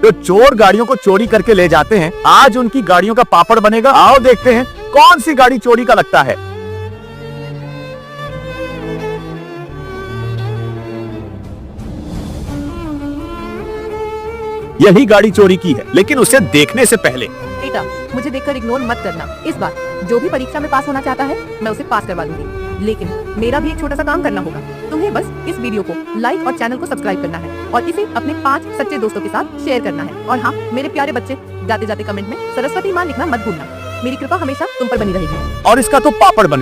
जो चोर गाड़ियों को चोरी करके ले जाते हैं, आज उनकी गाड़ियों का पापड़ बनेगा। आओ देखते हैं कौन सी गाड़ी चोरी का लगता है। यही गाड़ी चोरी की है, लेकिन उसे देखने से पहले बेटा, मुझे देखकर इग्नोर मत करना। इस बार जो भी परीक्षा में पास होना चाहता है, मैं उसे पास करवा दूंगी। लेकिन मेरा भी एक छोटा सा काम करना होगा। तुम्हें बस इस वीडियो को लाइक और चैनल को सब्सक्राइब करना है और इसे अपने 5 सच्चे दोस्तों के साथ शेयर करना है। और हाँ, मेरे प्यारे बच्चे, जाते जाते कमेंट में सरस्वती माँ लिखना मत भूलना। मेरी कृपा हमेशा तुम पर बनी रहेगी। और इसका तो पापड़ बन